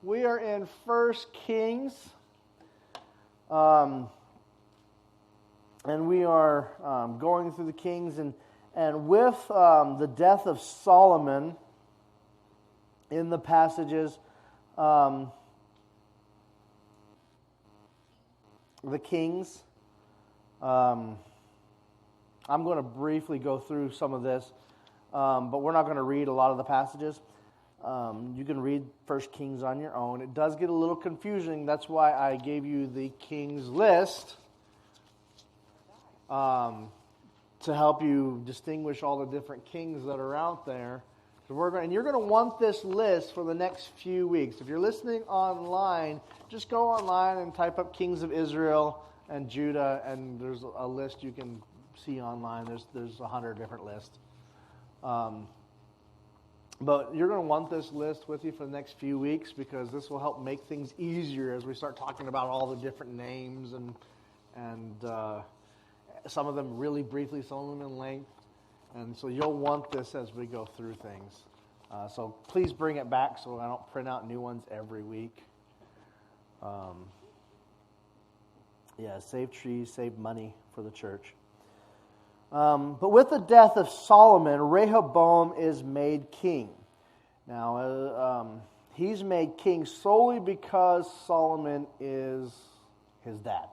We are in 1 Kings, and we are going through the Kings, and with the death of Solomon in the passages, the Kings, I'm going to briefly go through some of this, but we're not going to read a lot of the passages. You can read 1 Kings on your own. It does get a little confusing. That's why I gave you the Kings list to help you distinguish all the different kings that are out there. So and you're going to want this list for the next few weeks. If you're listening online, just go online and type up Kings of Israel and Judah, and there's a list you can see online. There's 100 different lists. But you're going to want this list with you for the next few weeks because this will help make things easier as we start talking about all the different names and some of them really briefly, some of them in length. And so you'll want this as we go through things. So please bring it back so I don't print out new ones every week. Save trees, save money for the church. But with the death of Solomon, Rehoboam is made king. Now, he's made king solely because Solomon is his dad.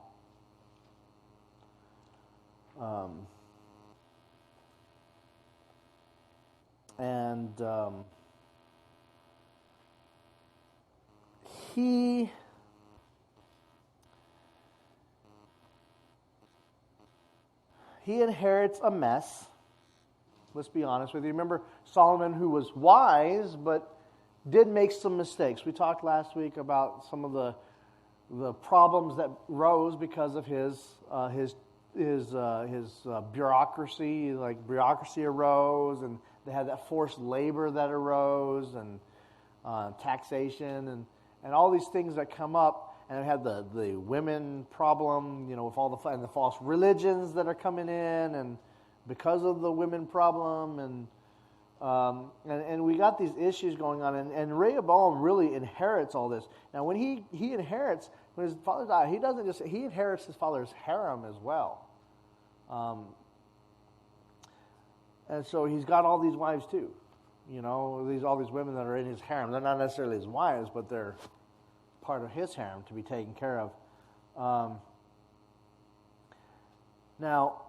He inherits a mess. Let's be honest with you. Remember Solomon, who was wise, but did make some mistakes. We talked last week about some of the problems that rose because of his bureaucracy. Like bureaucracy arose, and they had that forced labor that arose, and taxation, and all these things that come up. And it had the women problem, with all the false religions that are coming in, and because of the women problem, and we got these issues going on, and Rehoboam really inherits all this. Now, when he inherits, when his father died, he inherits his father's harem as well, and so he's got all these wives too, all these women that are in his harem. They're not necessarily his wives, but they're part of his harem to be taken care of. Now,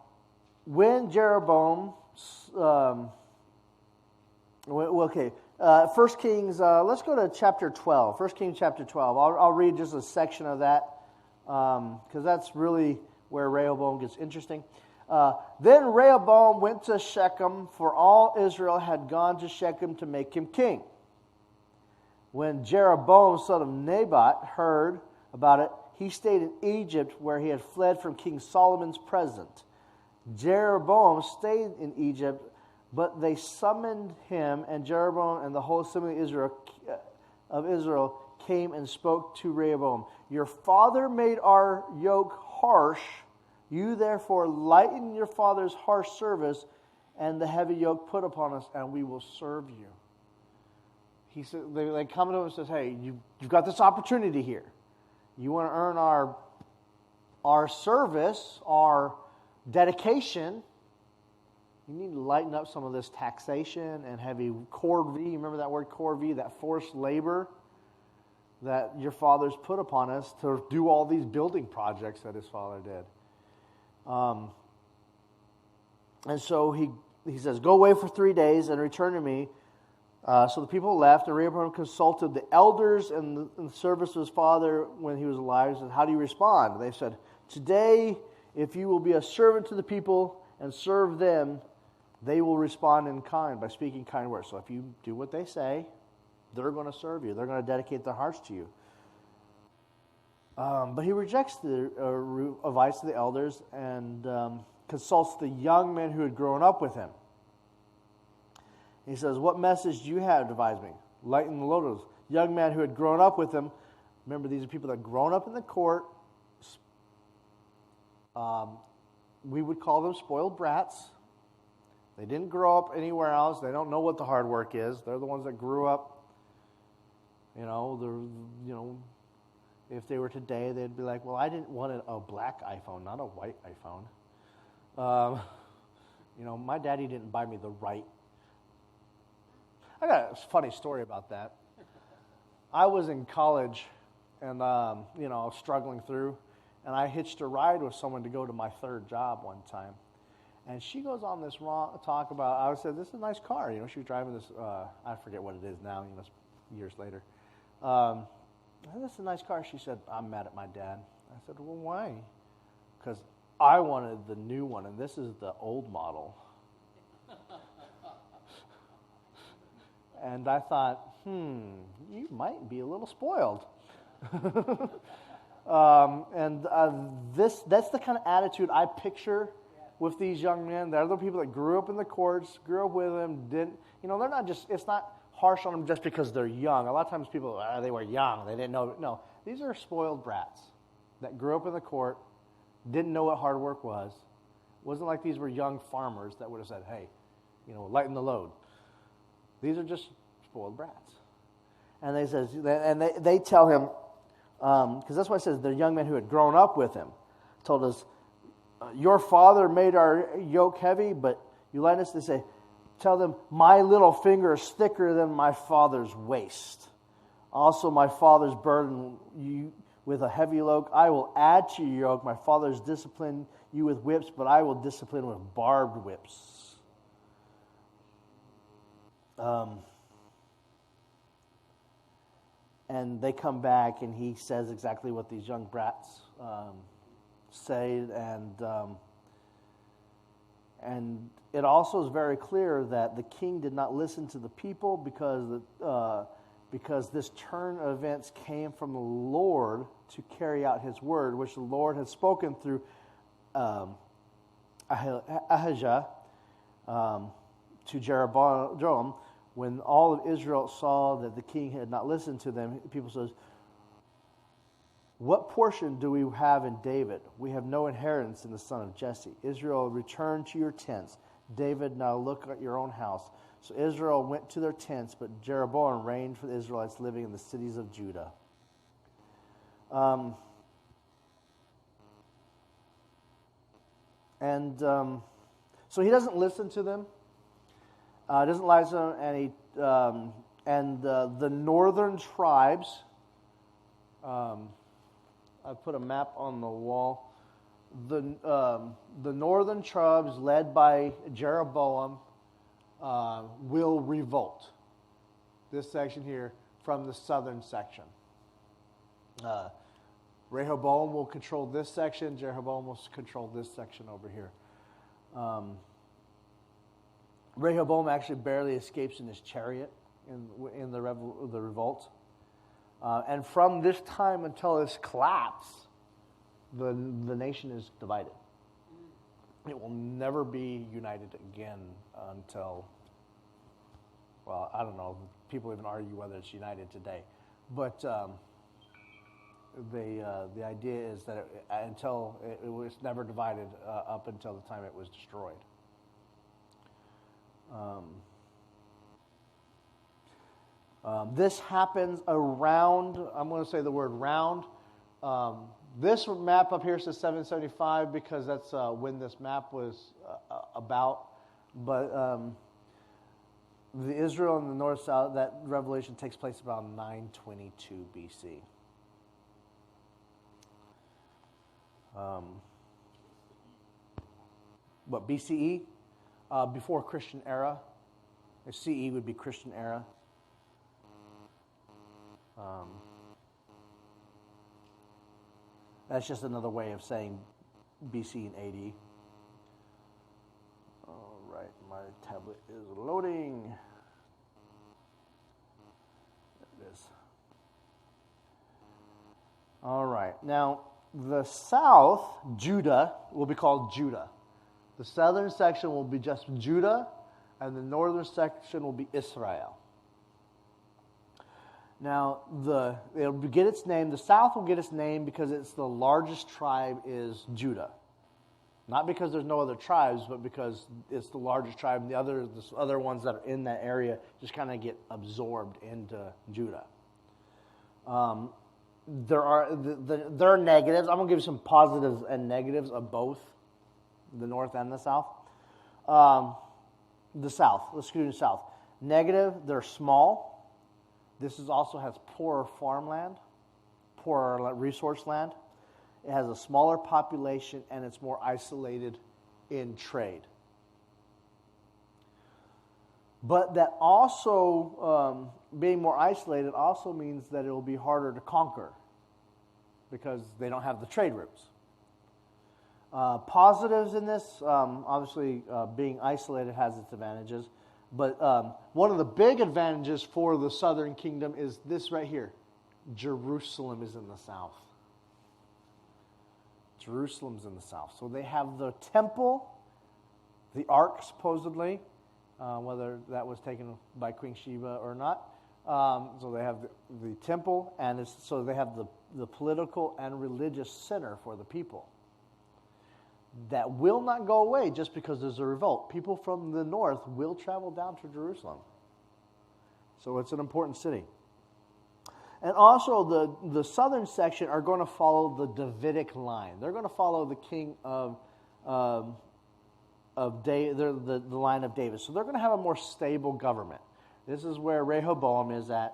when Jeroboam, 1 Kings, let's go to chapter 12. 1 Kings chapter 12. I'll read just a section of that because that's really where Rehoboam gets interesting. Then Rehoboam went to Shechem, for all Israel had gone to Shechem to make him king. When Jeroboam, son of Nebat, heard about it, he stayed in Egypt where he had fled from King Solomon's presence. Jeroboam stayed in Egypt, but they summoned him, and Jeroboam and the whole assembly of Israel came and spoke to Rehoboam. Your father made our yoke harsh. You therefore lighten your father's harsh service and the heavy yoke put upon us, and we will serve you. He said, they come to him and says, hey, you've got this opportunity here. You want to earn our service, our dedication. You need to lighten up some of this taxation and heavy corvée. Remember that word corvée, that forced labor that your fathers put upon us to do all these building projects that his father did. And so he says, go away for 3 days and return to me. So the people left, and Rehoboam consulted the elders in the service of his father when he was alive. He said, how do you respond? They said, today, if you will be a servant to the people and serve them, they will respond in kind by speaking kind words. So if you do what they say, they're going to serve you. They're going to dedicate their hearts to you. But he rejects the advice of the elders and consults the young men who had grown up with him. He says, what message do you have to advise me? Lighten the load of those young men who had grown up with him. Remember, these are people that had grown up in the court. We would call them spoiled brats. They didn't grow up anywhere else. They don't know what the hard work is. They're the ones that grew up If they were today, they'd be like, well, I didn't want a black iPhone, not a white iPhone. My daddy didn't buy me the right. I got a funny story about that. I was in college, and I was struggling through, and I hitched a ride with someone to go to my third job one time. And she goes on this talk about, I said, this is a nice car. She was driving this, I forget what it is now, years later. This is a nice car. She said, I'm mad at my dad. I said, well, why? Because I wanted the new one, and this is the old model. And I thought, you might be a little spoiled. That's the kind of attitude I picture with these young men. They're the people that grew up in the courts, grew up with them, they're not just, it's not harsh on them just because they're young. A lot of times people, they were young, they didn't know. No, these are spoiled brats that grew up in the court, didn't know what hard work was. It wasn't like these were young farmers that would have said, hey, lighten the load. These are just spoiled brats. And they tell him, because that's why it says the young men who had grown up with him told us, your father made our yoke heavy, but you lighten us. They say, tell them, my little finger is thicker than my father's waist. Also, my father's burden you with a heavy yoke. I will add to your yoke. My father's disciplined you with whips, but I will discipline with barbed whips. And they come back, and he says exactly what these young brats say, and it also is very clear that the king did not listen to the people because this turn of events came from the Lord to carry out his word, which the Lord had spoken through Ahijah to Jeroboam. When all of Israel saw that the king had not listened to them, people says, what portion do we have in David? We have no inheritance in the son of Jesse. Israel, return to your tents. David, now look at your own house. So Israel went to their tents, but Jeroboam reigned for the Israelites living in the cities of Judah. So he doesn't listen to them. Doesn't lie to them, and the northern tribes. I put a map on the wall. The northern tribes, led by Jeroboam, will revolt. This section here from the southern section. Rehoboam will control this section. Jeroboam will control this section over here. Rehoboam actually barely escapes in his chariot in the revolt. And from this time until his collapse, the nation is divided. It will never be united again until, well, I don't know. People even argue whether it's united today. But the idea is that it was never divided up until the time it was destroyed. This happens around, I'm going to say the word round. This map up here says 775 because that's when this map was about. But the Israel in the north-south, that revelation takes place about 922 BC. What, BCE? Before Christian era. CE would be Christian era. That's just another way of saying BC and AD. All right, my tablet is loading. There it is. All right, now the south, Judah, will be called Judah. The southern section will be just Judah, and the northern section will be Israel. Now, it'll get its name. The south will get its name because it's the largest tribe is Judah. Not because there's no other tribes, but because it's the largest tribe, and the other ones that are in that area just kind of get absorbed into Judah. There are negatives. I'm going to give you some positives and negatives of both the North and the South. The South, let's go to the South. Negative, they're small. This also has poorer farmland, poorer resource land. It has a smaller population, and it's more isolated in trade. But that also, being more isolated also means that it will be harder to conquer because they don't have the trade routes. Positives in this, obviously being isolated has its advantages, but one of the big advantages for the southern kingdom is this right here. Jerusalem is in the south. Jerusalem's in the south. So they have the temple, the ark supposedly, whether that was taken by Queen Sheba or not. So they have the temple, and so they have the political and religious center for the people. That will not go away just because there's a revolt. People from the north will travel down to Jerusalem. So it's an important city. And also the southern section are going to follow the Davidic line. They're going to follow the king of David, the line of David. So they're going to have a more stable government. This is where Rehoboam is at.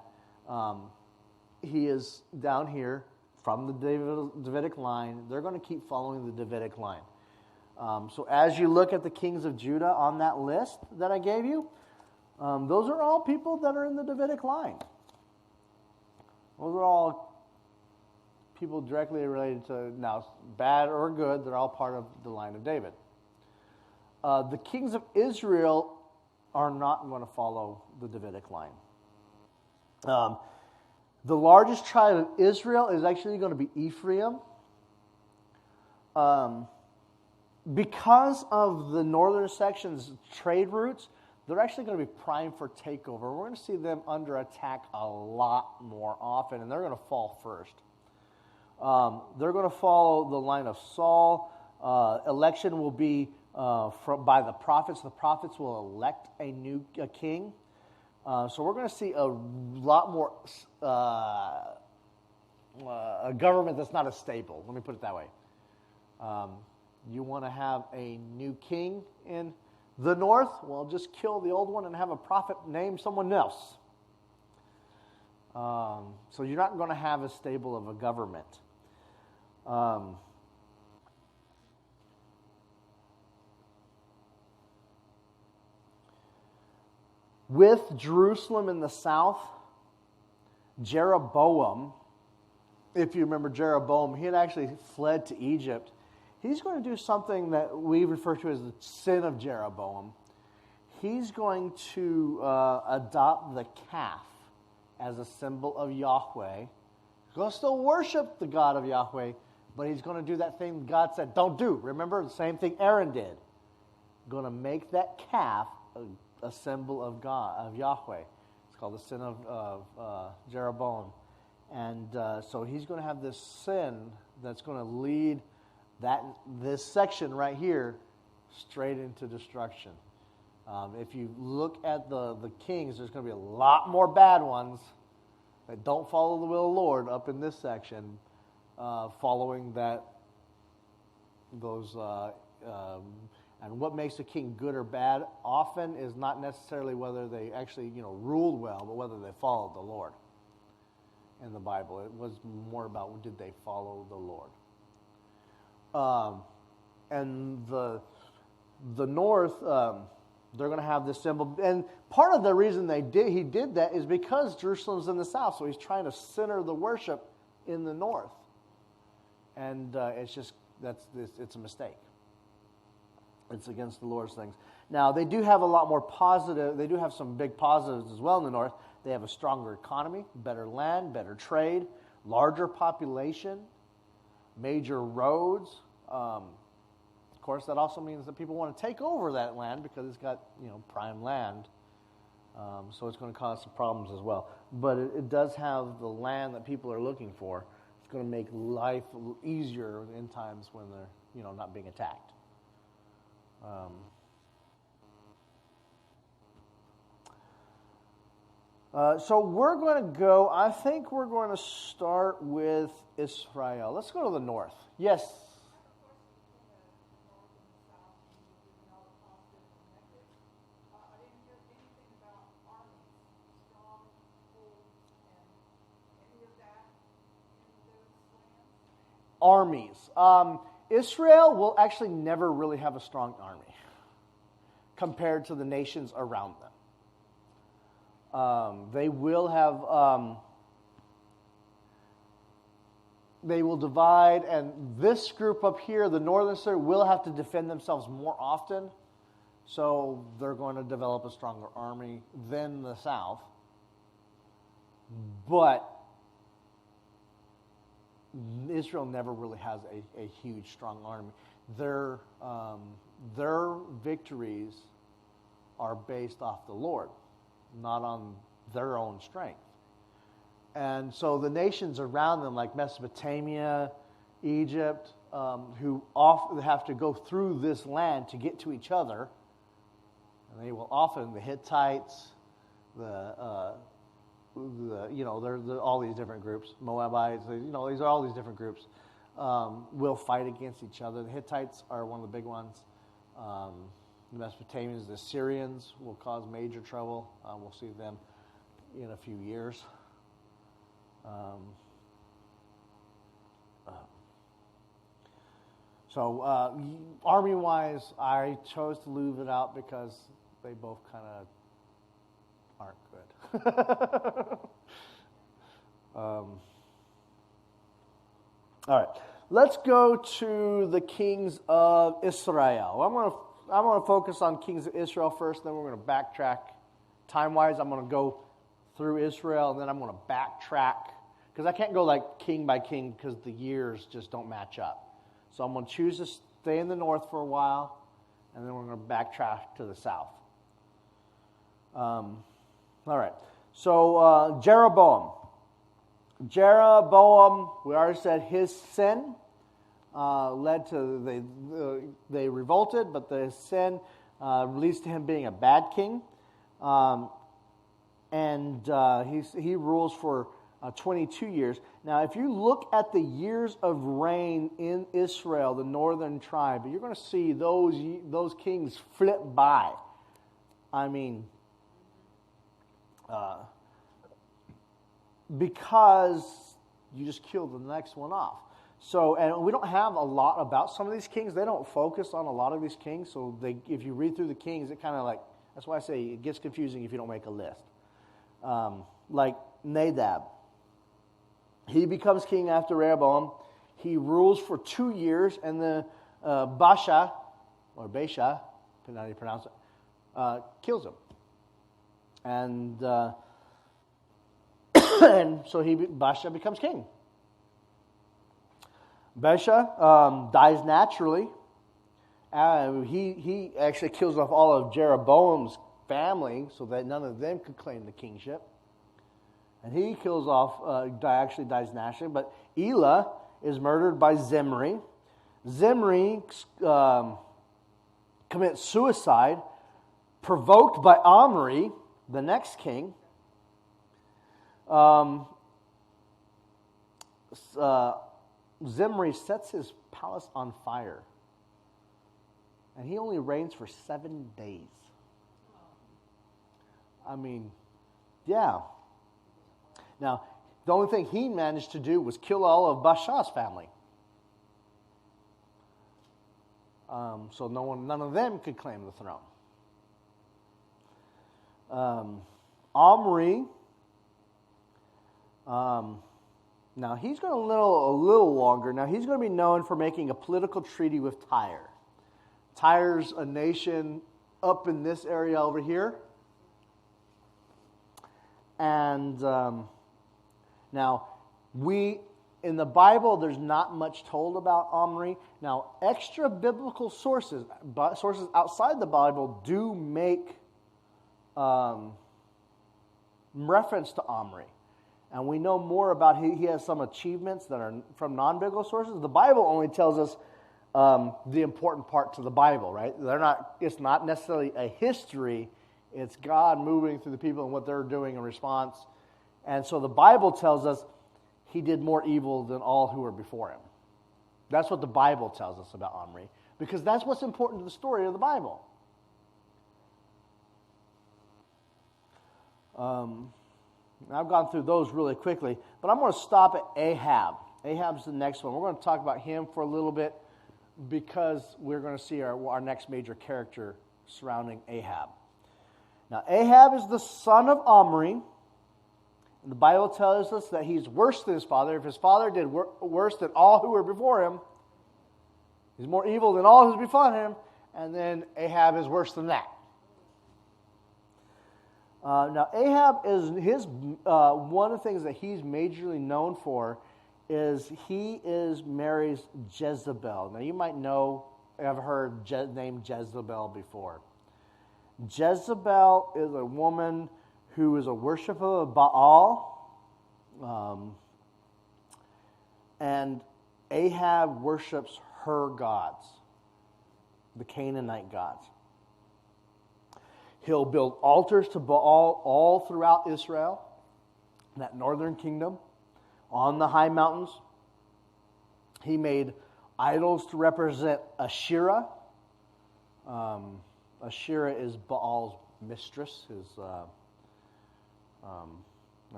He is down here from the Davidic line. They're going to keep following the Davidic line. So as you look at the kings of Judah on that list that I gave you, those are all people that are in the Davidic line. Those are all people directly related to, now, bad or good, they're all part of the line of David. The kings of Israel are not going to follow the Davidic line. The largest tribe of Israel is actually going to be Ephraim. Because of the northern section's trade routes, they're actually going to be primed for takeover. We're going to see them under attack a lot more often, and they're going to fall first. They're going to follow the line of Saul. Election will be by the prophets. The prophets will elect a new king. So we're going to see a lot more a government that's not as stable. Let me put it that way. You want to have a new king in the north? Well, just kill the old one and have a prophet name someone else. So you're not going to have as stable of a government. With Jerusalem in the south, Jeroboam, if you remember Jeroboam, he had actually fled to Egypt. He's going to do something that we refer to as the sin of Jeroboam. He's going to adopt the calf as a symbol of Yahweh. He's going to still worship the God of Yahweh, but he's going to do that thing God said don't do. Remember, the same thing Aaron did. Going to make that calf a symbol of God, of Yahweh. It's called the sin of Jeroboam. And so he's going to have this sin that's going to lead this section right here straight into destruction. If you look at the kings, there's going to be a lot more bad ones that don't follow the will of the Lord up in this section, following those. And what makes a king good or bad often is not necessarily whether they actually ruled well, but whether they followed the Lord. In the Bible, it was more about did they follow the Lord. And the north, they're going to have this symbol. And part of the reason he did that is because Jerusalem's in the south, so he's trying to center the worship in the north. And it's a mistake. It's against the Lord's things. Now, they do have a lot more positive. They do have some big positives as well in the north. They have a stronger economy, better land, better trade, larger population, major roads. Of course, that also means that people want to take over that land because it's got prime land. So it's going to cause some problems as well. But it does have the land that people are looking for. It's going to make life easier in times when they're not being attacked. So we're going to go, I think we're going to start with Israel. Let's go to the north. Yes. Armies. Israel will actually never really have a strong army compared to the nations around them. They will have, they will divide, and this group up here, the northern side, will have to defend themselves more often, so they're going to develop a stronger army than the south. But Israel never really has a huge, strong army. Their victories are based off the Lord, not on their own strength. And so the nations around them, like Mesopotamia, Egypt, who often have to go through this land to get to each other, and they will often, the Hittites, they're all these different groups, Moabites, these are all these different groups, will fight against each other. The Hittites are one of the big ones. The Mesopotamians, the Syrians will cause major trouble. We'll see them in a few years. Army-wise, I chose to leave it out because they both kind of aren't good. All right, let's go to the kings of Israel. I'm going to focus on kings of Israel first, then we're going to backtrack. Time-wise, I'm going to go through Israel, and then I'm going to backtrack, because I can't go like king by king because the years just don't match up. So I'm going to choose to stay in the north for a while, and then we're going to backtrack to the south. All right. So Jeroboam. Jeroboam, we already said his sin led to, they revolted, but the sin leads to him being a bad king. And he rules for 22 years. Now, if you look at the years of reign in Israel, the northern tribe, you're going to see those kings flip by. I mean, because you just killed the next one off. So, and we don't have a lot about some of these kings. They don't focus on a lot of these kings. So if you read through the kings, it kind of like, that's why I say it gets confusing if you don't make a list. Like Nadab. He becomes king after Rehoboam. He rules for 2 years, and the Baasha, depending on how you pronounce it, kills him. And and so Baasha becomes king. Baasha dies naturally. He actually kills off all of Jeroboam's family so that none of them could claim the kingship. And he kills off, actually dies naturally. But Elah is murdered by Zimri. Zimri commits suicide, provoked by Omri, the next king. Zimri sets his palace on fire. And he only reigns for 7 days. I mean, yeah. Now, the only thing he managed to do was kill all of Baasha's family. So none of them could claim the throne. Omri, now he's going to live a little longer. Now he's going to be known for making a political treaty with Tyre. Tyre's a nation up in this area over here. And now, in the Bible, there's not much told about Omri. Now, extra biblical sources outside the Bible do make reference to Omri. And we know more about he has some achievements that are from non-biblical sources. The Bible only tells us the important part to the Bible, right? It's not necessarily a history, It's God moving through the people and what they're doing in response. And so the Bible tells us he did more evil than all who were before him. That's what the Bible tells us about Omri, because that's what's important to the story of the Bible. I've gone through those really quickly, but I'm going to stop at Ahab. Ahab's the next one. We're going to talk about him for a little bit because we're going to see our next major character surrounding Ahab. Now, Ahab is the son of Omri. And the Bible tells us that he's worse than his father. If his father did worse than all who were before him, he's more evil than all who's before him, and then Ahab is worse than that. Now, Ahab is one of the things that he's majorly known for is he marries Jezebel. Now, you might have heard the name Jezebel before. Jezebel is a woman who is a worshiper of Baal, and Ahab worships her gods, the Canaanite gods. He'll build altars to Baal all throughout Israel, that northern kingdom, on the high mountains. He made idols to represent Asherah. Asherah is Baal's mistress.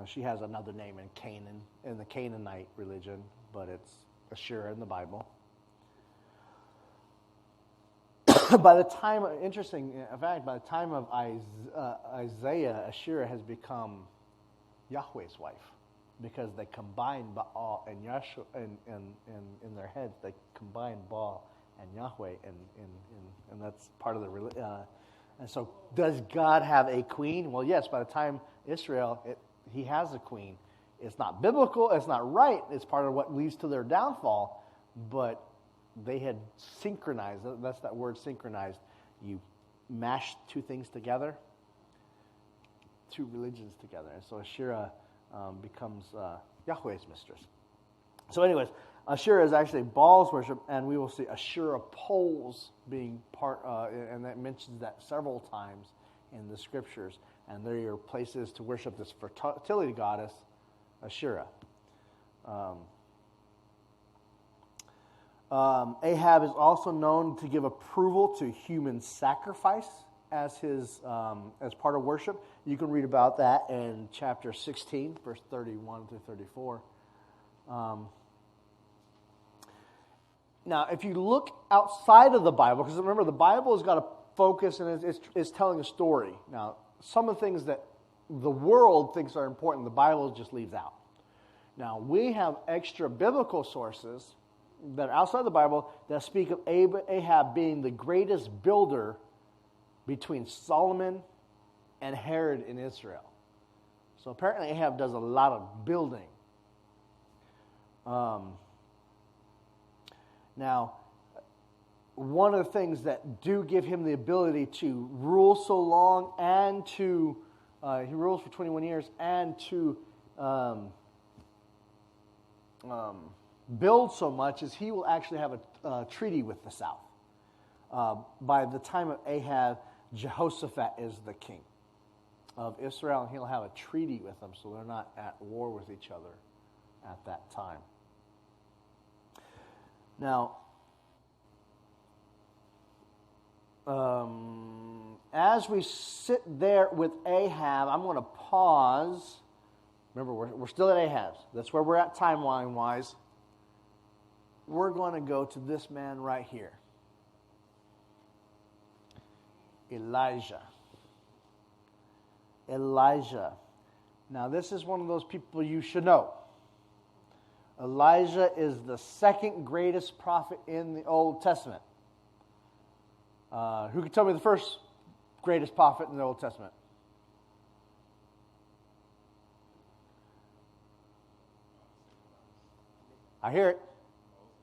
She has another name in Canaan, in the Canaanite religion, but it's Asherah in the Bible. By the time of Isaiah, Asherah has become Yahweh's wife, because they combine Baal and Yahshua, and in their heads they combine Baal and Yahweh, and that's part of the religion. And so, does God have a queen? Well, yes. By the time Israel, he has a queen. It's not biblical. It's not right. It's part of what leads to their downfall. But they had synchronized. That's that word, synchronized. You mash two things together, two religions together. And so Asherah becomes Yahweh's mistress. So anyways, Asherah is actually Baal's worship, and we will see Asherah poles being part, and that mentions that several times in the scriptures. And there are places to worship this fertility goddess, Asherah. Ahab is also known to give approval to human sacrifice as part of worship. You can read about that in chapter 16, verse 31 through 34. Now, if you look outside of the Bible, because remember, the Bible has got a focus and it's telling a story. Now, some of the things that the world thinks are important, the Bible just leaves out. Now, we have extra biblical sources that are outside the Bible that speak of Ahab being the greatest builder between Solomon and Herod in Israel. So apparently Ahab does a lot of building. Now, one of the things that do give him the ability to rule so long and to, he rules for 21 years, and to build so much is he will actually have a treaty with the south. By the time of Ahab, Jehoshaphat is the king of Israel, and he'll have a treaty with them, so they're not at war with each other at that time. Now, as we sit there with Ahab, I'm going to pause. Remember, we're still at Ahab. That's where we're at timeline-wise. We're going to go to this man right here. Elijah. Now, this is one of those people you should know. Elijah is the second greatest prophet in the Old Testament. Who can tell me the first greatest prophet in the Old Testament? I hear it.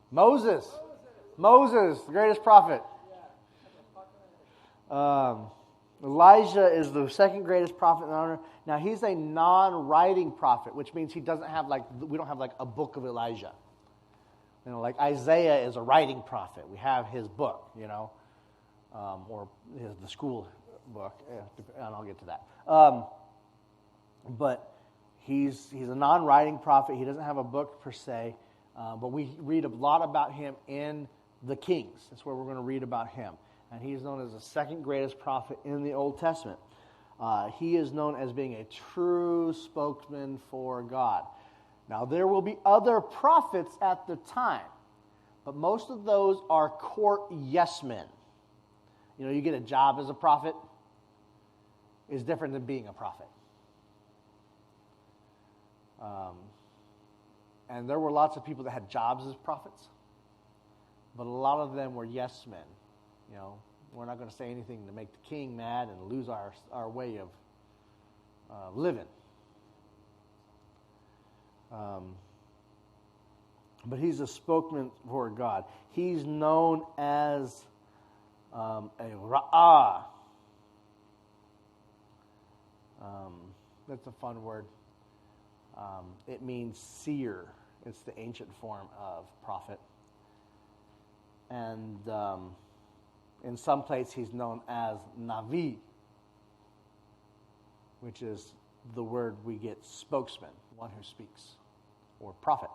Moses, the greatest prophet. Elijah is the second greatest prophet in honor. Now, he's a non-writing prophet, which means we don't have a book of Elijah. Like Isaiah is a writing prophet. We have his book, or the school book, and I'll get to that. But he's a non-writing prophet. He doesn't have a book per se, but we read a lot about him in the Kings. That's where we're going to read about him. And he's known as the second greatest prophet in the Old Testament. He is known as being a true spokesman for God. Now, there will be other prophets at the time, but most of those are court yes men. You know, you get a job as a prophet is different than being a prophet. And there were lots of people that had jobs as prophets, but a lot of them were yes men. You know, we're not going to say anything to make the king mad and lose our way of living. But he's a spokesman for God. He's known as a ra'ah. That's a fun word. It means seer. It's the ancient form of prophet. And in some places he's known as Navi, which is the word we get spokesman, one who speaks, or prophet.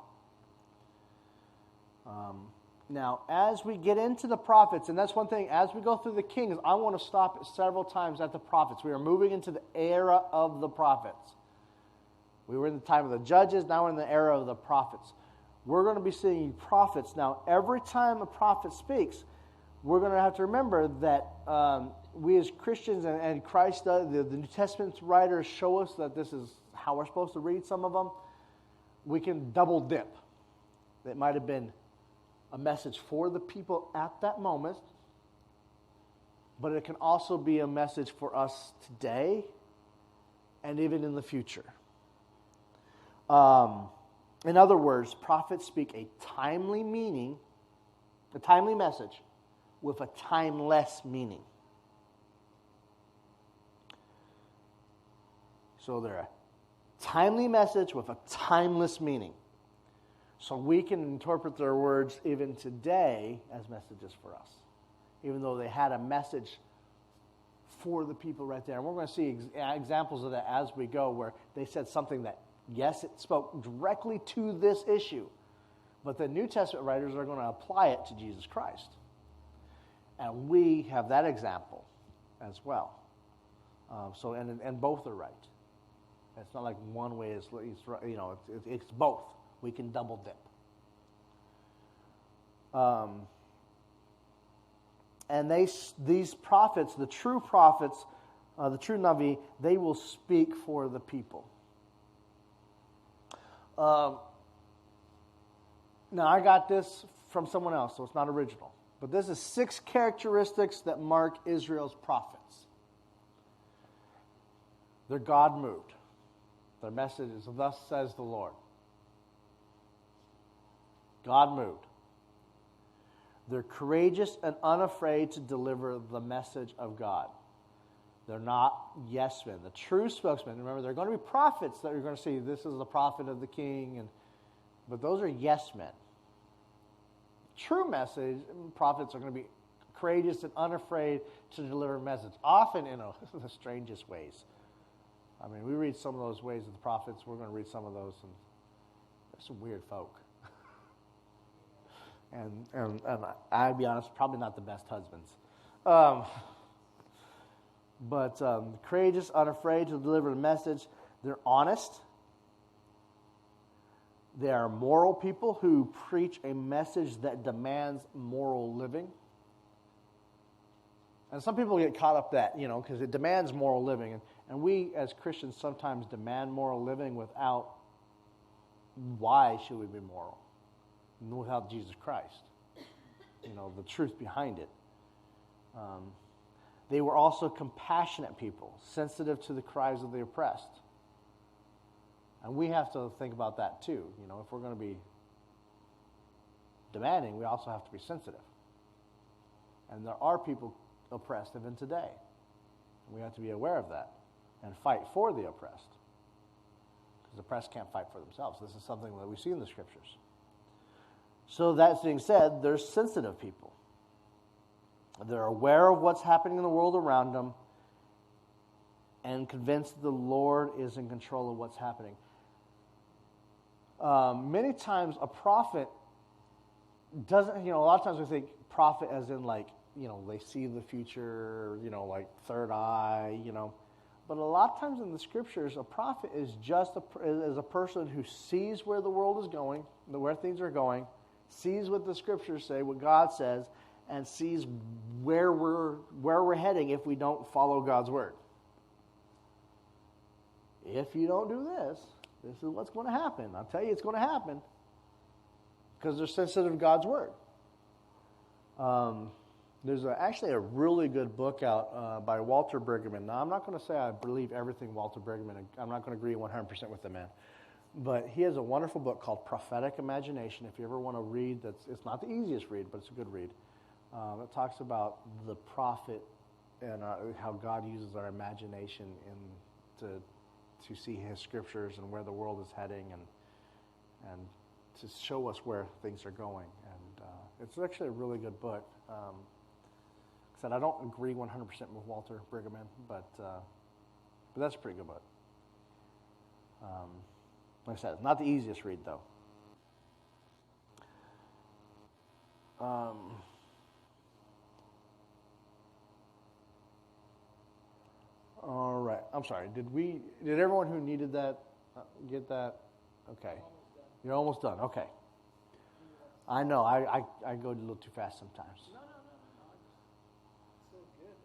Now, as we get into the prophets, and that's one thing, as we go through the kings, I want to stop several times at the prophets. We are moving into the era of the prophets. We were in the time of the judges, now we're in the era of the prophets. We're going to be seeing prophets. Now, every time a prophet speaks, we're going to have to remember that we as Christians and Christ, the New Testament writers show us that this is how we're supposed to read some of them. We can double dip. It might have been a message for the people at that moment, but it can also be a message for us today and even in the future. In other words, prophets speak a timely meaning, a timely message with a timeless meaning. So they're a timely message with a timeless meaning. So we can interpret their words even today as messages for us, even though they had a message for the people right there. And we're going to see examples of that as we go, where they said something that, yes, it spoke directly to this issue, but the New Testament writers are going to apply it to Jesus Christ. And we have that example as well. And both are right. It's not like one way is, you know, it's both. We can double dip. And these prophets, the true prophets, the true Navi, they will speak for the people. Now, I got this from someone else, so it's not original. But this is 6 characteristics that mark Israel's prophets. They're God-moved. Their message is, thus says the Lord. God-moved. They're courageous and unafraid to deliver the message of God. They're not yes men. The true spokesman, remember, they're going to be prophets that you're going to see. This is the prophet of the king, but those are yes men. True message, prophets are going to be courageous and unafraid to deliver a message, often in the strangest ways. I mean, we read some of those ways of the prophets. We're going to read some of those, and there's some weird folk. And I'll be honest, probably not the best husbands. But courageous, unafraid to deliver the message. They're honest. They are moral people who preach a message that demands moral living. And some people get caught up that, because it demands moral living. And we as Christians sometimes demand moral living without why should we be moral? Without Jesus Christ. The truth behind it. They were also compassionate people, sensitive to the cries of the oppressed. And we have to think about that too. If we're going to be demanding, we also have to be sensitive. And there are people oppressed even today. We have to be aware of that and fight for the oppressed. Because the oppressed can't fight for themselves. This is something that we see in the scriptures. So that being said, they're sensitive people. They're aware of what's happening in the world around them, and convinced that the Lord is in control of what's happening. Many times a prophet doesn't, a lot of times we think prophet as in like, they see the future, like third eye, But a lot of times in the scriptures, a prophet is just a person who sees where the world is going, where things are going, sees what the scriptures say, what God says, and sees where we're heading if we don't follow God's word. If you don't do this, this is what's going to happen. I'll tell you it's going to happen because they're sensitive to God's word. There's actually a really good book out by Walter Brueggemann. Now, I'm not going to say I believe everything Walter Brueggemann. I'm not going to agree 100% with the man. But he has a wonderful book called Prophetic Imagination. If you ever want to read, it's not the easiest read, but it's a good read. It talks about the prophet and how God uses our imagination to see his scriptures and where the world is heading and to show us where things are going. And it's actually a really good book. I said I don't agree 100% with Walter Brueggemann, but that's a pretty good book. Like I said, it's not the easiest read, though. All right. I'm sorry. Did everyone who needed that get that? Okay. You're almost done. Okay. I know. I go a little too fast sometimes. No. So good.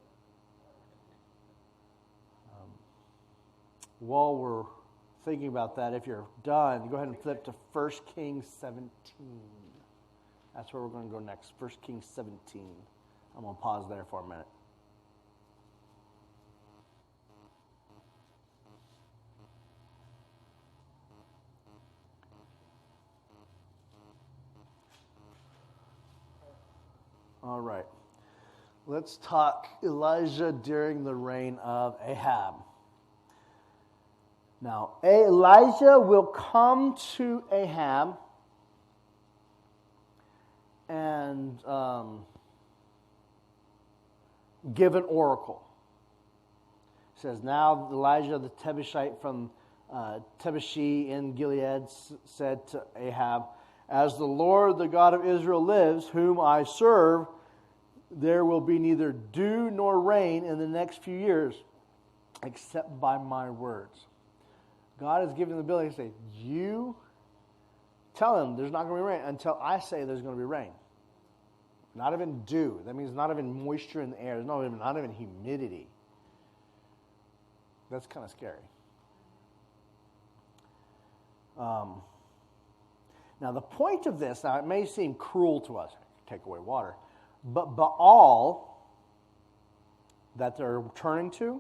While we're thinking about that, if you're done, go ahead and flip to 1 Kings 17. That's where we're going to go next. 1 Kings 17. I'm going to pause there for a minute. All right. Let's talk Elijah during the reign of Ahab. Now, Elijah will come to Ahab and give an oracle. It says, now Elijah the Tebeshite from Tebeshi in Gilead said to Ahab, as the Lord, the God of Israel lives, whom I serve, there will be neither dew nor rain in the next few years, except by my words. God has given them the ability to say, you tell them there's not going to be rain until I say there's going to be rain. Not even dew. That means not even moisture in the air. There's not even humidity. That's kind of scary. Now, the point of this, now it may seem cruel to us, take away water, but Baal that they're turning to,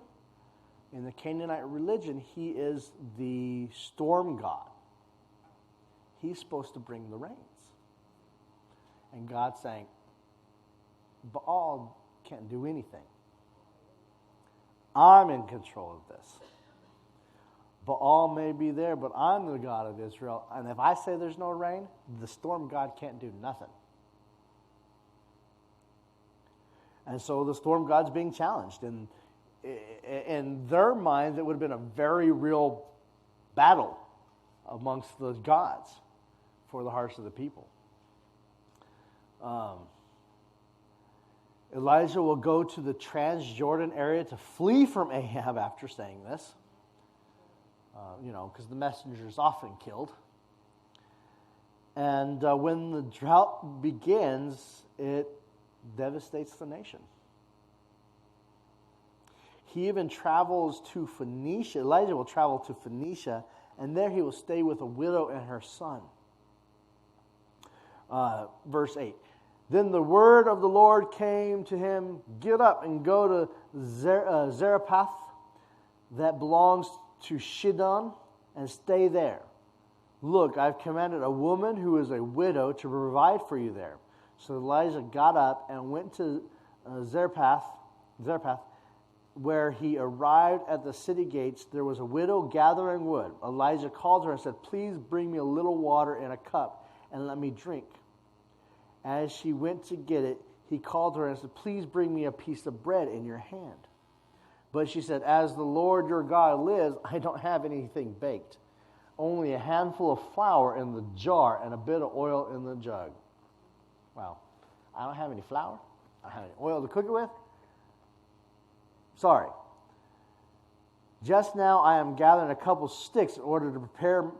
in the Canaanite religion, he is the storm god. He's supposed to bring the rains. And God's saying, Baal can't do anything. I'm in control of this. Baal may be there, but I'm the God of Israel. And if I say there's no rain, the storm god can't do nothing. And so the storm god's being challenged. And in their minds, it would have been a very real battle amongst the gods for the hearts of the people. Elijah will go to the Transjordan area to flee from Ahab after saying this. Because the messenger is often killed. And when the drought begins, it devastates the nation. He even travels to Phoenicia. Elijah will travel to Phoenicia, and there he will stay with a widow and her son. Verse 8. Then the word of the Lord came to him, get up and go to Zarephath that belongs to Shidon and stay there. Look, I've commanded a woman who is a widow to provide for you there. So Elijah got up and went to Zarephath, where he arrived at the city gates. There was a widow gathering wood. Elijah called her and said, please bring me a little water in a cup and let me drink. As she went to get it, he called her and said, please bring me a piece of bread in your hand. But she said, as the Lord your God lives, I don't have anything baked. Only a handful of flour in the jar and a bit of oil in the jug. Wow. I don't have any flour. I don't have any oil to cook it with. Sorry. Just now I am gathering a couple sticks in order to prepare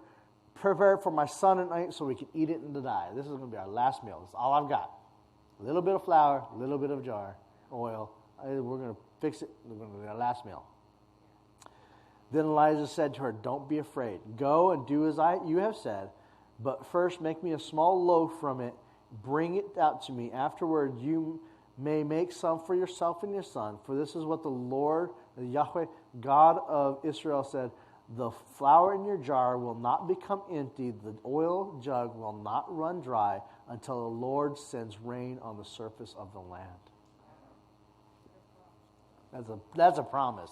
it for my son at night so we can eat it and die. This is going to be our last meal. That's all I've got. A little bit of flour, a little bit of jar, oil. We're going to fix it. We're going to be our last meal. Then Elijah said to her, don't be afraid. Go and do as you have said, but first make me a small loaf from it. Bring it out to me. Afterward, you may make some for yourself and your son. For this is what the Lord, the Yahweh, God of Israel said, the flour in your jar will not become empty. The oil jug will not run dry until the Lord sends rain on the surface of the land. That's a promise.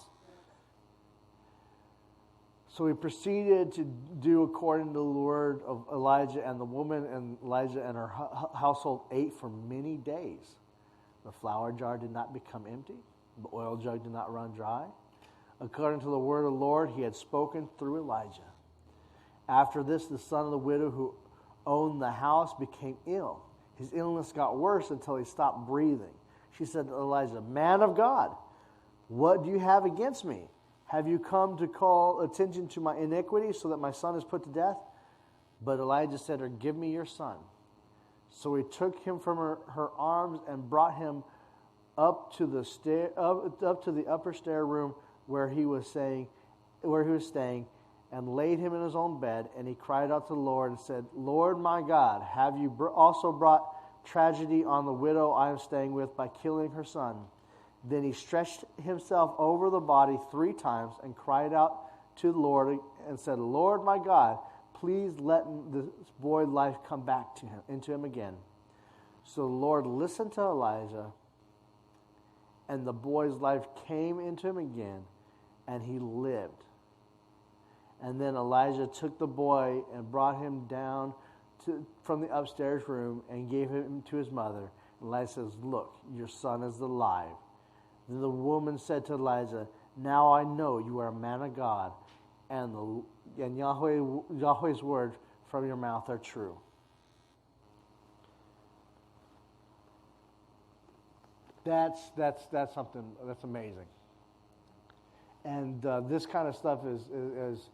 So he proceeded to do according to the word of Elijah, and the woman and Elijah and her household ate for many days. The flour jar did not become empty. The oil jug did not run dry. According to the word of the Lord, he had spoken through Elijah. After this, the son of the widow who owned the house became ill. His illness got worse until he stopped breathing. She said to Elijah, man of God, what do you have against me? Have you come to call attention to my iniquity so that my son is put to death? But Elijah said to her, give me your son. So he took him from her arms and brought him up to the upper stair room where he was staying, and laid him in his own bed. And he cried out to the Lord and said, Lord my God, have you also brought tragedy on the widow I am staying with by killing her son? Then he stretched himself over the body 3 times and cried out to the Lord and said, Lord my God, please let this boy's life come back to him, into him again. So the Lord listened to Elijah, and the boy's life came into him again, and he lived. And then Elijah took the boy and brought him down from the upstairs room and gave him to his mother. And Elijah says, look, your son is alive. Then the woman said to Elijah, now I know you are a man of God, and Yahweh's words from your mouth are true. That's something that's amazing. And this kind of stuff is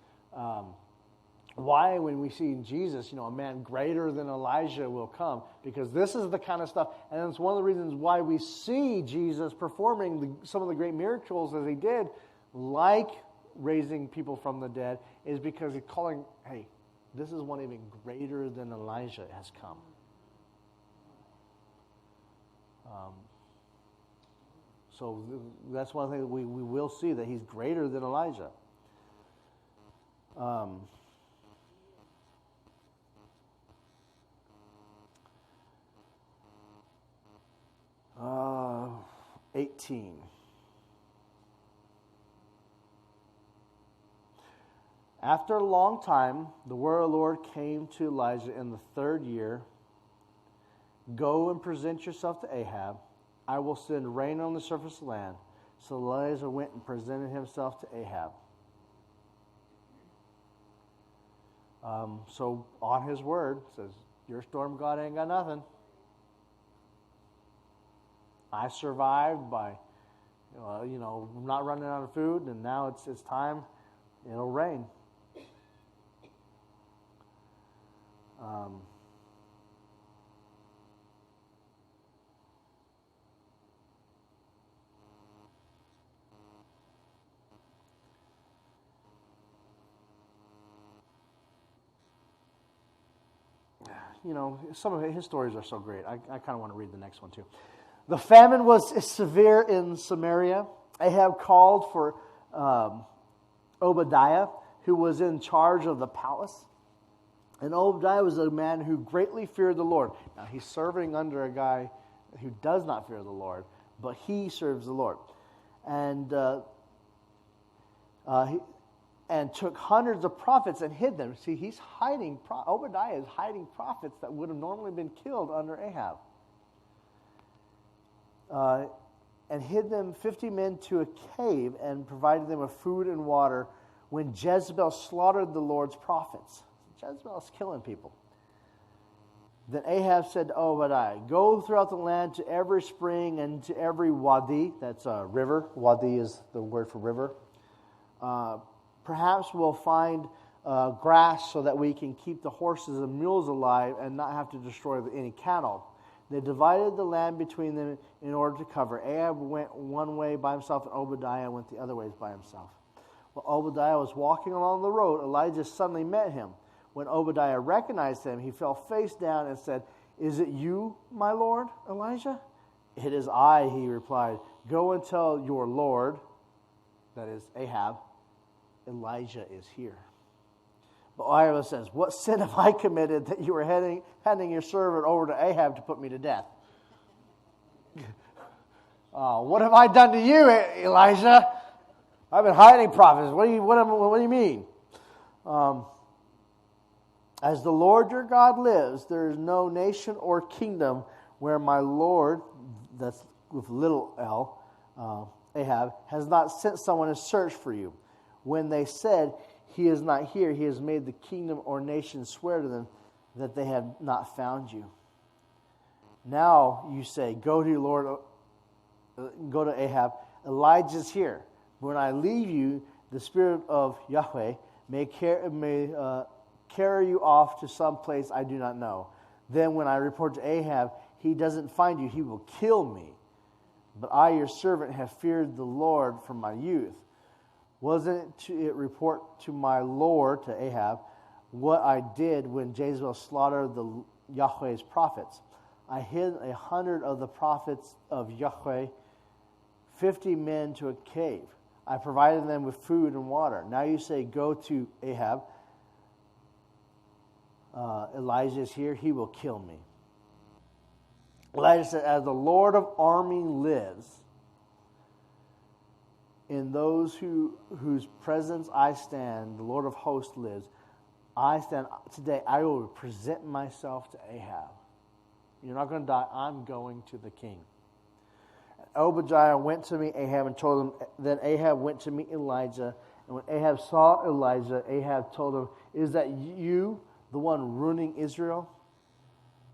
why when we see Jesus, a man greater than Elijah will come, because this is the kind of stuff, and it's one of the reasons why we see Jesus performing some of the great miracles as he did, like raising people from the dead, is because he's calling, hey, this is one even greater than Elijah has come. So that's one thing that we will see, that he's greater than Elijah. 18. After a long time, the word of the Lord came to Elijah in the 3rd year. Go and present yourself to Ahab. I will send rain on the surface of the land. So Elijah went and presented himself to Ahab. So on his word, says, your storm god ain't got nothing. I survived by, not running out of food, and now it's time. It'll rain. Some of his stories are so great. I kind of want to read the next one too. The famine was severe in Samaria. Ahab called for Obadiah, who was in charge of the palace. And Obadiah was a man who greatly feared the Lord. Now, he's serving under a guy who does not fear the Lord, but he serves the Lord. And and took hundreds of prophets and hid them. See, he's hiding. Obadiah is hiding prophets that would have normally been killed under Ahab. and hid them 50 men to a cave and provided them with food and water when Jezebel slaughtered the Lord's prophets. Jezebel's killing people. Then Ahab said to Obadiah, go throughout the land to every spring and to every wadi. That's a river. Wadi is the word for river. Perhaps we'll find grass so that we can keep the horses and mules alive and not have to destroy any cattle. They divided the land between them in order to cover. Ahab went one way by himself, and Obadiah went the other ways by himself. While Obadiah was walking along the road, Elijah suddenly met him. When Obadiah recognized him, he fell face down and said, is it you, my lord, Elijah? It is I, he replied. Go and tell your lord, that is Ahab, Elijah is here. But Elijah says, what sin have I committed that you are handing your servant over to Ahab to put me to death? What have I done to you, Elijah? I've been hiding prophets. What do you mean? As the Lord your God lives, there is no nation or kingdom where my Lord, that's with little l, Ahab, has not sent someone to search for you. When they said, he is not here, he has made the kingdom or nation swear to them that they have not found you. Now you say, go to your Lord, go to Ahab, Elijah's here. When I leave you, the Spirit of Yahweh may carry you off to some place I do not know. Then when I report to Ahab, he doesn't find you, he will kill me. But I, your servant, have feared the Lord from my youth. Wasn't it report to my Lord, to Ahab, what I did when Jezebel slaughtered the Yahweh's prophets? I hid 100 of the prophets of Yahweh, 50 men to a cave. I provided them with food and water. Now you say, go to Ahab. Elijah is here, he will kill me. Elijah said, as the Lord of armies lives, in those whose presence I stand, the Lord of hosts lives, I stand today, I will present myself to Ahab. You're not going to die, I'm going to the king. Obadiah went to meet Ahab and told him, then Ahab went to meet Elijah, and when Ahab saw Elijah, Ahab told him, is that you, the one ruining Israel?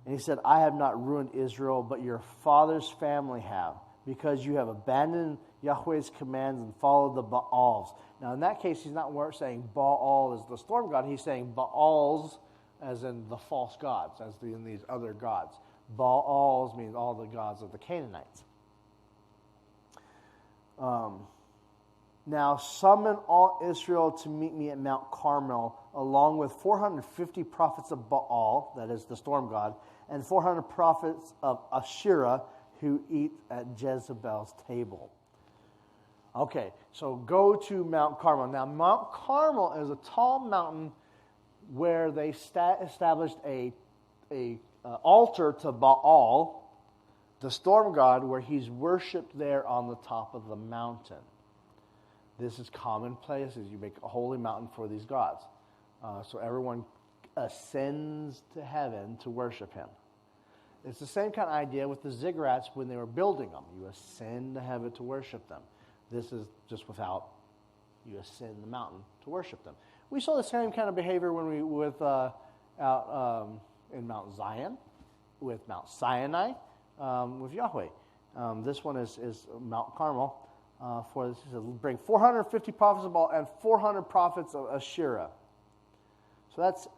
And he said, I have not ruined Israel, but your father's family have, because you have abandoned Yahweh's commands and followed the Baals. Now in that case, he's not saying Baal is the storm god, he's saying Baals as in the false gods, as in these other gods. Baals means all the gods of the Canaanites. Now summon all Israel to meet me at Mount Carmel, along with 450 prophets of Baal, that is the storm god, and 400 prophets of Asherah who eat at Jezebel's table. Okay, so go to Mount Carmel. Now Mount Carmel is a tall mountain where they established a altar to Baal, the storm god, where he's worshipped there on the top of the mountain. This is commonplace, as you make a holy mountain for these gods. So everyone ascends to heaven to worship him. It's the same kind of idea with the ziggurats when they were building them. You ascend to heaven to worship them. This is just without you ascend the mountain to worship them. We saw the same kind of behavior when we out in Mount Zion, with Mount Sinai, with Yahweh. This one is Mount Carmel. For this, he says, bring 450 prophets of Baal and 400 prophets of Asherah. So that's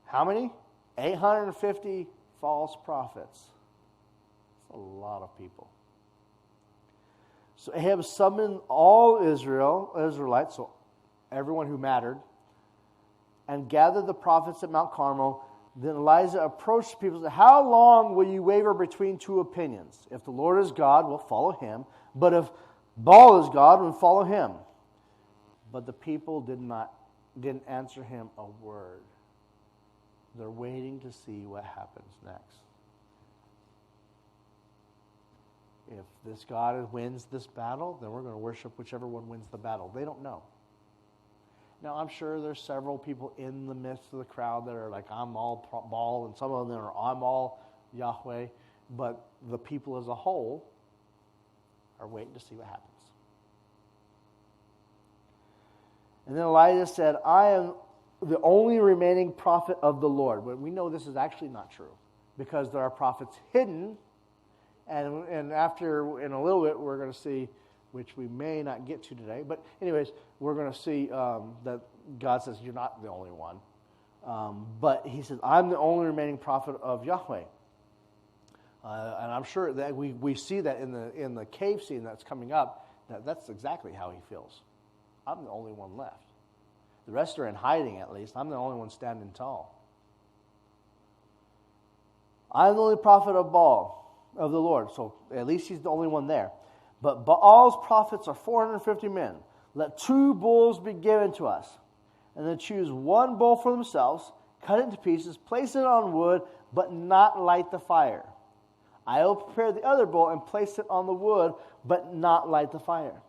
how many? 850 false prophets. That's a lot of people. So Ahab summoned all Israelites, so everyone who mattered, and gathered the prophets at Mount Carmel. Then Elijah approached the people and said, how long will you waver between two opinions? If the Lord is God, we'll follow him. But if Baal is God, we'll follow him. But the people didn't answer him a word. They're waiting to see what happens next. If this God wins this battle, then we're going to worship whichever one wins the battle. They don't know. Now, I'm sure there's several people in the midst of the crowd that are like, I'm all Baal, and some of them are, I'm all Yahweh. But the people as a whole are waiting to see what happens. And then Elijah said, I am the only remaining prophet of the Lord. But we know this is actually not true because there are prophets hidden. And after, in a little bit, we're going to see, which we may not get to today. But anyways, we're going to see that God says, you're not the only one. But he says, I'm the only remaining prophet of Yahweh. And I'm sure that we see that in the cave scene that's coming up, that's exactly how he feels. I'm the only one left. The rest are in hiding, at least. I'm the only one standing tall. I'm the only prophet of Baal, of the Lord. So at least he's the only one there. But Baal's prophets are 450 men. Let 2 bulls be given to us. And then choose 1 bull for themselves, cut it into pieces, place it on wood, but not light the fire. I will prepare the other bull and place it on the wood, but not light the fire.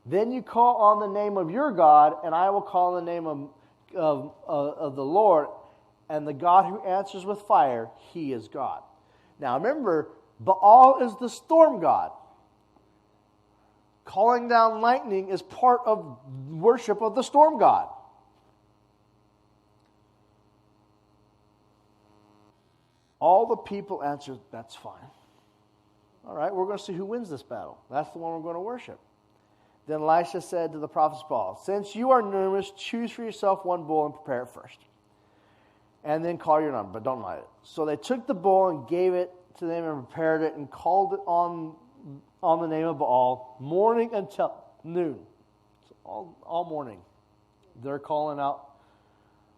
Then you call on the name of your God, and I will call on the name of the Lord, and the God who answers with fire, he is God. Now remember, Baal is the storm god. Calling down lightning is part of worship of the storm god. All the people answered, that's fine. All right, we're going to see who wins this battle. That's the one we're going to worship. Then Elisha said to the prophets Baal, since you are numerous, choose for yourself 1 bull and prepare it first. And then call your number, but don't light it. So they took the bull and gave it to them and prepared it and called it on the name of Baal, morning until noon. So all morning. They're calling out,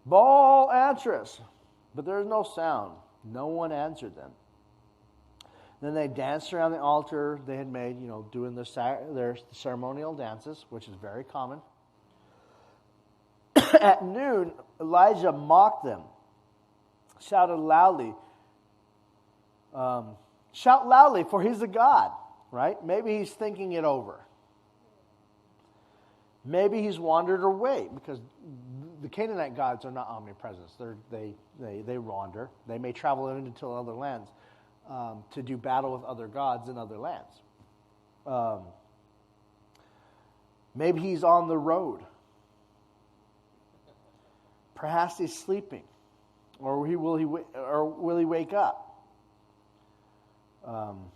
Baal, answer us. But there's no sound. No one answered them. Then they danced around the altar they had made, doing their ceremonial dances, which is very common. At noon, Elijah mocked them, shouted loudly. Shout loudly, for he's a god, right? Maybe he's thinking it over. Maybe he's wandered away, because the Canaanite gods are not omnipresent. They wander. They may travel into other lands to do battle with other gods in other lands. Maybe he's on the road. Perhaps he's sleeping, or will he wake up? Some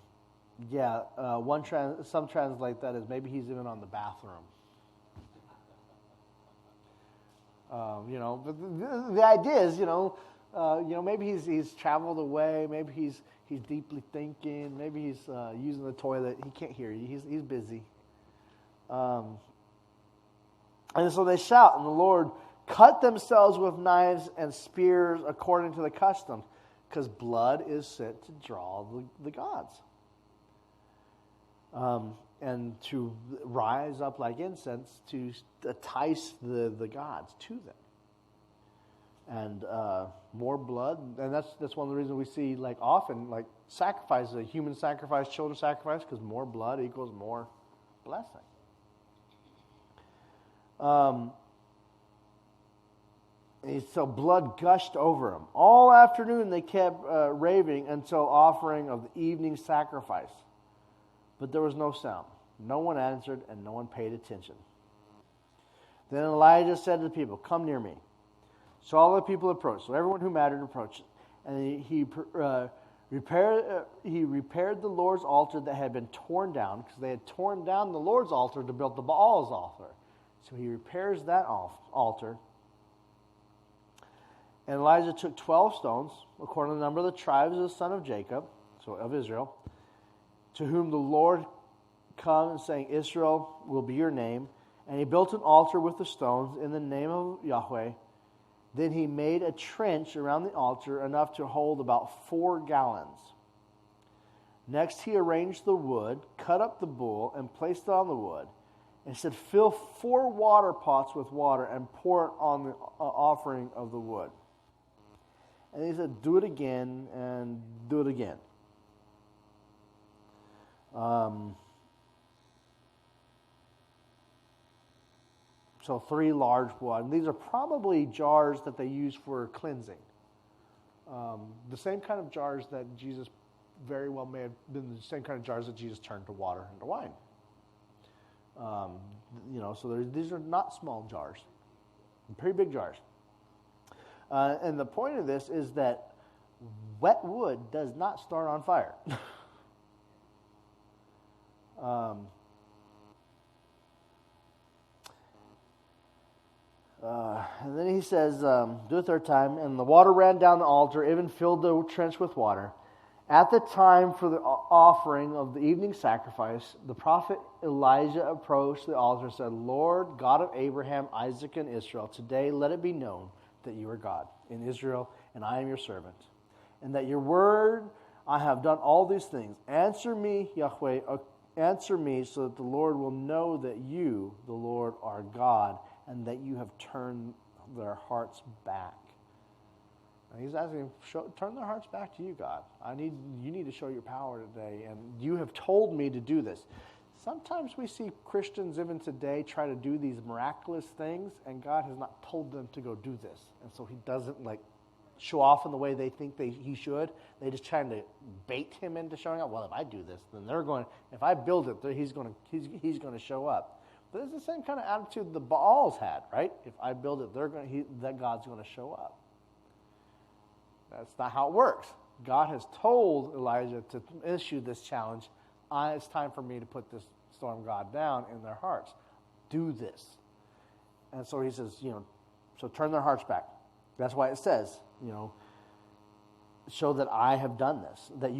translate that as maybe he's even on the bathroom. But the idea is, maybe he's traveled away. Maybe he's deeply thinking. Maybe he's using the toilet. He can't hear you. He's busy. And so they shout, and the Lord cut themselves with knives and spears according to the custom, because blood is sent to draw the gods. And to rise up like incense to entice the gods to them. And more blood, and that's one of the reasons we see often sacrifices, a human sacrifice, children sacrifice, because more blood equals more blessing. So blood gushed over them. All afternoon they kept raving until offering of the evening sacrifice. But there was no sound. No one answered, and no one paid attention. Then Elijah said to the people, come near me. So all the people approached. So everyone who mattered approached. And he repaired the Lord's altar that had been torn down, because they had torn down the Lord's altar to build the Baal's altar. So he repairs that altar. And Elijah took 12 stones, according to the number of the tribes of the son of Jacob, so of Israel, to whom the Lord come and saying, Israel will be your name. And he built an altar with the stones in the name of Yahweh. Then he made a trench around the altar, enough to hold about 4 gallons. Next he arranged the wood, cut up the bull, and placed it on the wood. And said, fill 4 water pots with water and pour it on the offering of the wood. And he said, do it again and do it again. So 3 large ones. These are probably jars that they use for cleansing. The same kind of jars that Jesus very well may have been the same kind of jars that Jesus turned to water into wine. So these are not small jars, pretty big jars. And the point of this is that wet wood does not start on fire. And then he says, do a third time, and the water ran down the altar, even filled the trench with water. At the time for the offering of the evening sacrifice, the prophet Elijah approached the altar and said, Lord, God of Abraham, Isaac, and Israel, today let it be known that you are God in Israel, and I am your servant, and that your word, I have done all these things. Answer me, Yahweh, answer me, so that the Lord will know that you, the Lord, are God, and that you have turned their hearts back. And he's asking, turn their hearts back to you, God. You need to show your power today, and you have told me to do this. Sometimes we see Christians even today try to do these miraculous things, and God has not told them to go do this. And so he doesn't show off in the way they think he should. They're just trying to bait him into showing up. Well, if I do this, then they're going. If I build it, he's going to show up. But it's the same kind of attitude the Baals had, right? If I build it, that God's going to show up. That's not how it works. God has told Elijah to issue this challenge. It's time for me to put this storm god down in their hearts. Do this. And so he says, so turn their hearts back. That's why it says, show that I have done this, that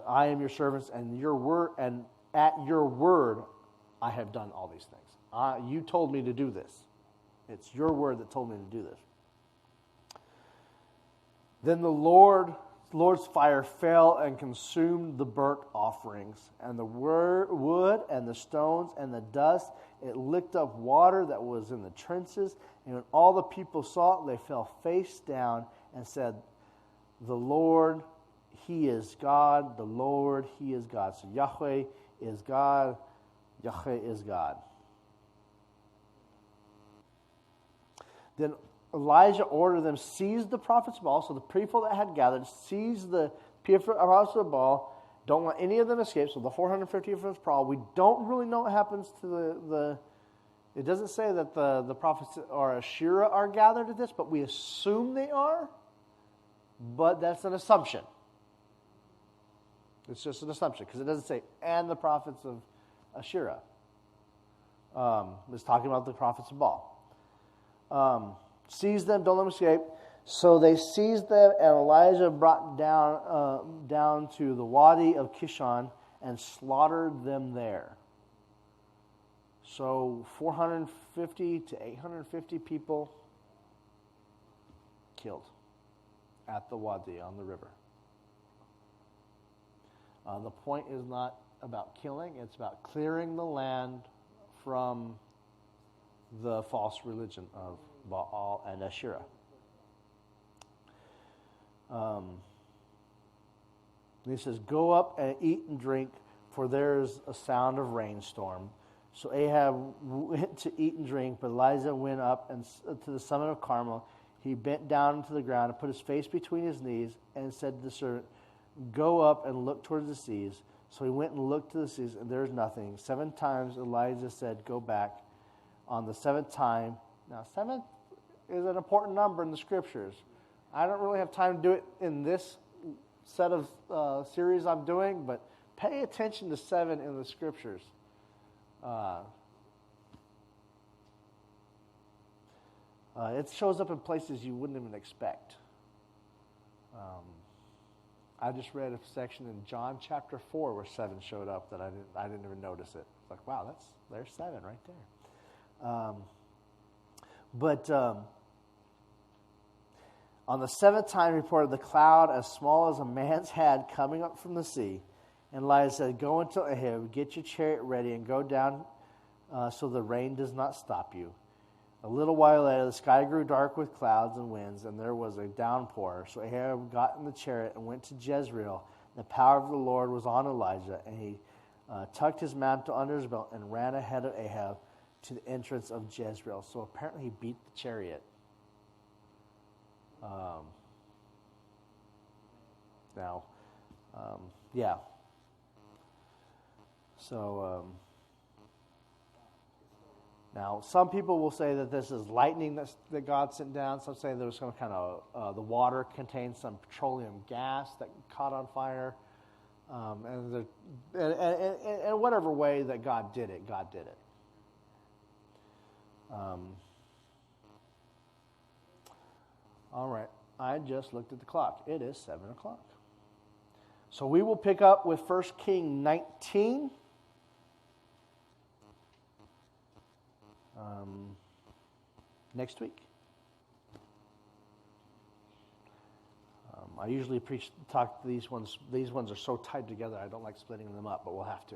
I am your servants, and your word, and at your word, I have done all these things. You told me to do this. It's your word that told me to do this. Then the Lord's fire fell and consumed the burnt offerings, and the wood and the stones and the dust. It licked up water that was in the trenches. And when all the people saw it, they fell face down and said, the Lord, He is God. The Lord, He is God. So Yahweh is God. Yahweh is God. Then Elijah ordered them, seize the prophets of Baal. So the people that had gathered, seize the prophets of Baal. Don't let any of them escape. So the 450 of us prowl. We don't really know what happens to it doesn't say that the prophets or Asherah are gathered at this, but we assume they are. But that's an assumption. It's just an assumption because it doesn't say, and the prophets of Asherah. It's talking about the prophets of Baal. Seize them, don't let them escape. So they seized them, and Elijah brought down to the Wadi of Kishon and slaughtered them there. So 450 to 850 people killed at the Wadi on the river. The point is not about killing, it's about clearing the land from the false religion of Baal and Asherah. He says, go up and eat and drink, for there is a sound of rainstorm. So Ahab went to eat and drink, but Elijah went up to the summit of Carmel. He bent down to the ground and put his face between his knees and said to the servant, go up and look towards the seas. So he went and looked to the seas, and there is nothing. 7 times Elijah said, go back. On the 7th time, now 7 is an important number in the scriptures. I don't really have time to do it in this set of series I'm doing, but pay attention to 7 in the scriptures. It shows up in places you wouldn't even expect. I just read a section in John chapter 4 where 7 showed up that I didn't even notice it. It's like, wow, there's 7 right there. But on the 7th time he reported the cloud as small as a man's head coming up from the sea. And Elijah said, go until Ahab, get your chariot ready and go down so the rain does not stop you. A little while later, the sky grew dark with clouds and winds, and there was a downpour. So Ahab got in the chariot and went to Jezreel. The power of the Lord was on Elijah, and he tucked his mantle under his belt and ran ahead of Ahab to the entrance of Jezreel. So apparently he beat the chariot. Yeah. So Now, some people will say that this is lightning that God sent down. Some say there was some kind of, the water contained some petroleum gas that caught on fire. And whatever way that God did it, God did it. All right, I just looked at the clock. It is 7 o'clock. So we will pick up with 1 King 19. Next week. I usually talk these ones. These ones are so tied together, I don't like splitting them up, but we'll have to.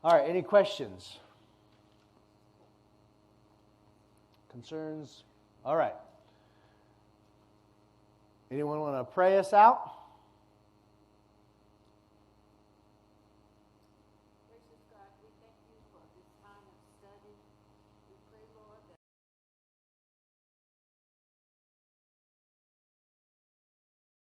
All right, any questions? Concerns? All right. Anyone want to pray us out?